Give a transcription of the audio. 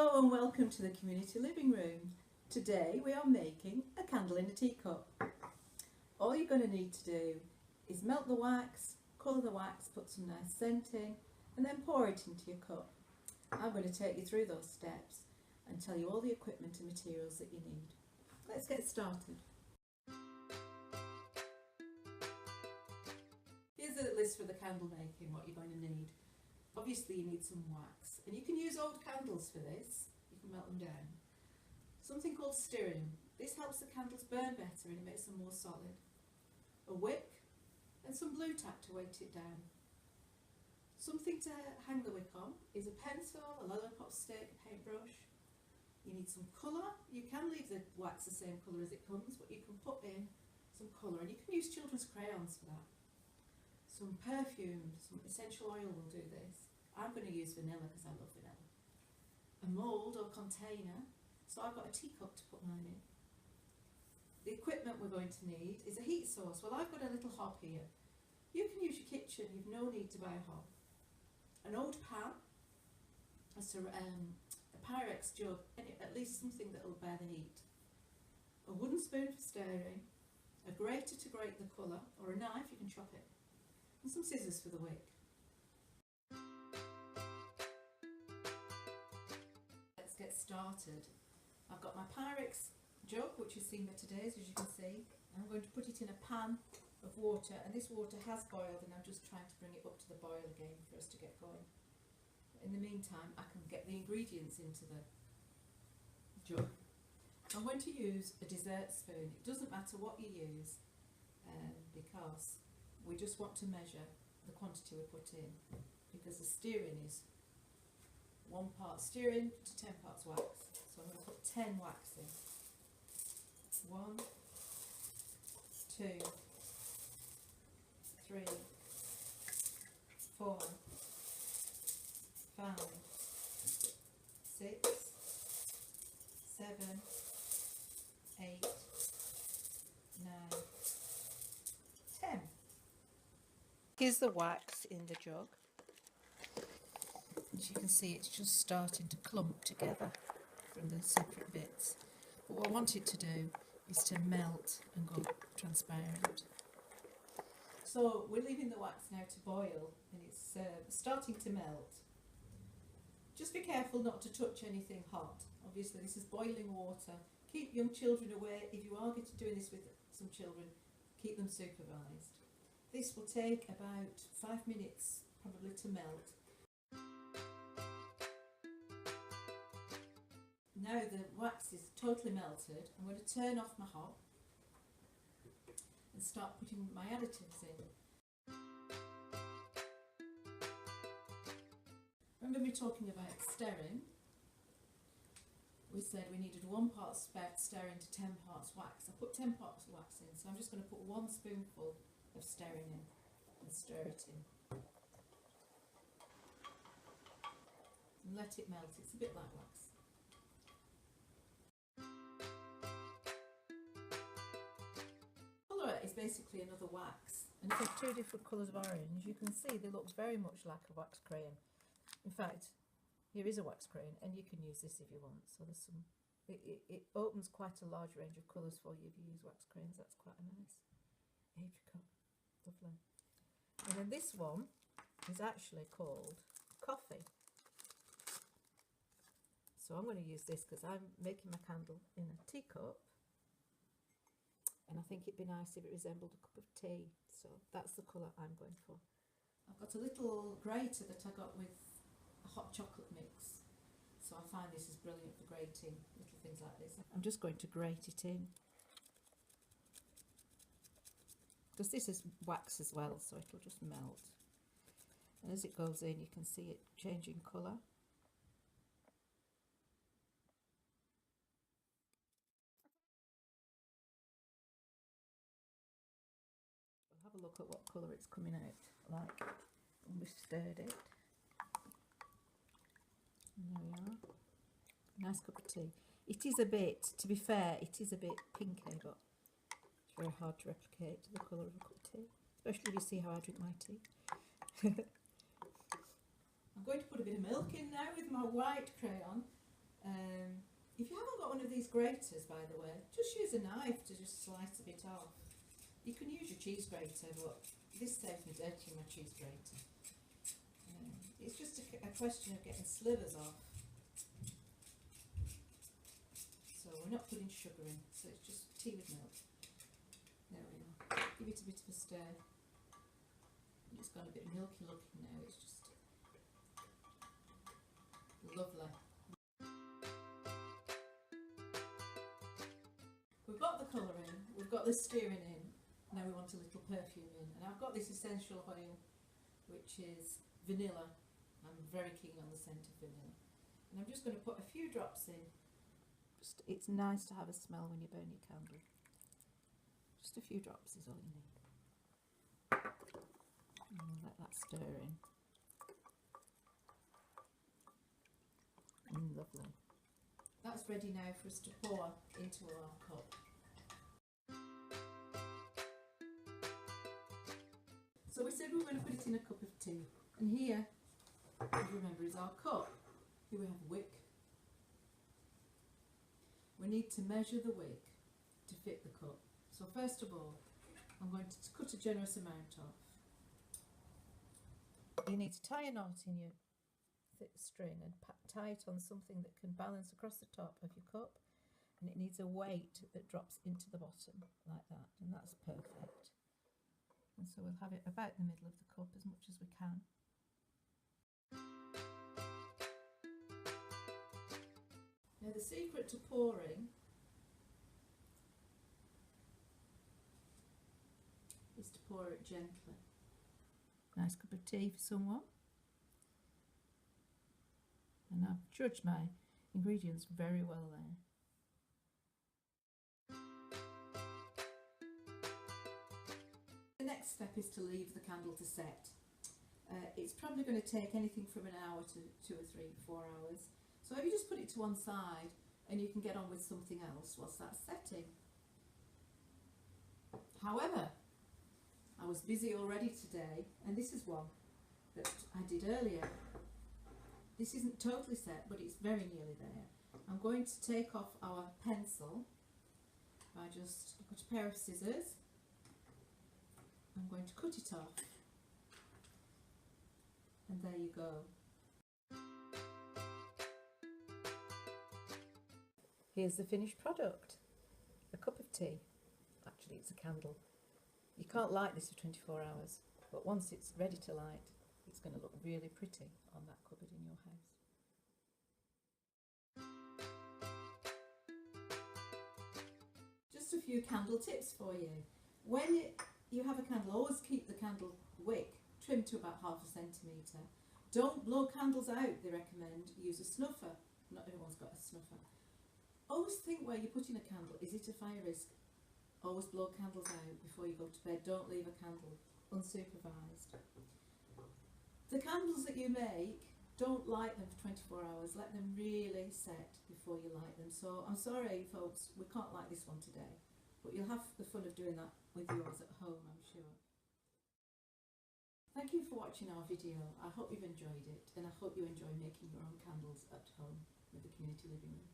Hello and welcome to the community living room. Today we are making a candle in a teacup. All you're going to need to do is melt the wax, colour the wax, put some nice scent in and then pour it into your cup. I'm going to take you through those steps and tell you all the equipment and materials that you need. Let's get started. Here's a list for the candle making, what you're going to need. Obviously you need some wax, and you can use old candles for this, you can melt them down. Something called stearin. This helps the candles burn better and it makes them more solid. A wick and some blue tack to weight it down. Something to hang the wick on is a pencil, a lollipop stick, a paintbrush. You need some colour. You can leave the wax the same colour as it comes, but you can put in some colour, and you can use children's crayons for that. Some perfume, some essential oil will do this. I'm going to use vanilla because I love vanilla. A mould or container, so I've got a teacup to put mine in. The equipment we're going to need is a heat source. Well, I've got a little hob here. You can use your kitchen, you've no need to buy a hob. An old pan, a Pyrex jug, at least something that will bear the heat. A wooden spoon for stirring, a grater to grate the colour, or a knife, you can chop it, and some scissors for the wick. Let's get started. I've got my Pyrex jug, which is seen for today's, as you can see. I'm going to put it in a pan of water, and this water has boiled, and I'm just trying to bring it up to the boil again for us to get going. In the meantime, I can get the ingredients into the jug. I'm going to use a dessert spoon. It doesn't matter what you use, because we just want to measure the quantity we put in, because the stearin is 1 part stearin to 10 parts wax. So I'm going to put 10 wax in. 1, 2, 3, 4, 5, 6, 7, 8, 9, 10. Here's the wax in the jug. As you can see, it's just starting to clump together from the separate bits. But what I want it to do is to melt and go transparent. So we're leaving the wax now to boil, and it's starting to melt. Just be careful not to touch anything hot. Obviously this is boiling water. Keep young children away. If you are doing this with some children, keep them supervised. This will take about 5 minutes probably to melt. Now the wax is totally melted, I'm going to turn off my hob and start putting my additives in. Remember me talking about stearin? We said we needed 1 part stearin to 10 parts wax. I put 10 parts wax in, so I'm just going to put 1 spoonful of stearin in and stir it in. And let it melt. It's a bit like wax. Colour is basically another wax, and if there's 2 different colours of orange, you can see they look very much like a wax crayon. In fact, here is a wax crayon, and you can use this if you want. So there's some. It opens quite a large range of colours for you if you use wax crayons. That's quite a nice apricot. Lovely. And then this one is actually called coffee. So I'm going to use this because I'm making my candle in a teacup, and I think it'd be nice if it resembled a cup of tea. So that's the colour I'm going for. I've got a little grater that I got with a hot chocolate mix, so I find this is brilliant for grating little things like this. I'm just going to grate it in, because this is wax as well, so it'll just melt. And as it goes in, you can see it changing colour. We'll have a look at what colour it's coming out like when we've stirred it. And there we are. Nice cup of tea. It is a bit, to be fair, it is a bit pinky, but it's very hard to replicate the colour of a cup of tea, especially if you see how I drink my tea. I'm going to put a bit of milk in now with my white crayon, If you haven't got one of these graters, by the way, just use a knife to just slice a bit off. You can use your cheese grater, but this saves me dirtying my cheese grater. It's just a question of getting slivers off. So we're not putting sugar in, so it's just tea with milk. There we are. Give it a bit of a stir. It's gone a bit milky looking now, it's just lovely. We've got the colour in, we've got the stearing in, now we want a little perfume in. And I've got this essential oil, which is vanilla. I'm very keen on the scent of vanilla. And I'm just going to put a few drops in. It's nice to have a smell when you burn your candle. Just a few drops is all you need. And we'll let that stir in. Lovely. That's ready now for us to pour into our cup. So we said we were going to put it in a cup of tea. And here, if you remember, is our cup. Here we have Wick. We need to measure the wick to fit the cup. So first of all, I'm going to cut a generous amount off. You need to tie a knot in your thick string and tie it on something that can balance across the top of your cup, and it needs a weight that drops into the bottom like that, and that's perfect. And so we'll have it about the middle of the cup as much as we can. Now the secret to pouring is to pour it gently. Nice cup of tea for someone. And I've judged my ingredients very well there. The next step is to leave the candle to set. It's probably going to take anything from an hour to 2 or 3, 4 hours. So if you just put it to one side and you can get on with something else whilst that's setting. However, I was busy already today, and this is one that I did earlier. This isn't totally set, but it's very nearly there. I'm going to take off our pencil by I've got a pair of scissors. I'm going to cut it off, and there you go. Here's the finished product. A cup of tea. Actually, it's a candle. You can't light this for 24 hours, but once it's ready to light, it's going to look really pretty on that cupboard in your house. Just a few candle tips for you. When you have a candle, always keep the candle wick trimmed to about 1/2 centimetre. Don't blow candles out, they recommend. Use a snuffer. Not everyone's got a snuffer. Always think where you're putting a candle. Is it a fire risk? Always blow candles out before you go to bed. Don't leave a candle unsupervised. The candles that you make, don't light them for 24 hours. Let them really set before you light them. So I'm sorry folks, we can't light this one today, but you'll have the fun of doing that with yours at home, I'm sure. Thank you for watching our video. I hope you've enjoyed it, and I hope you enjoy making your own candles at home with the community living room.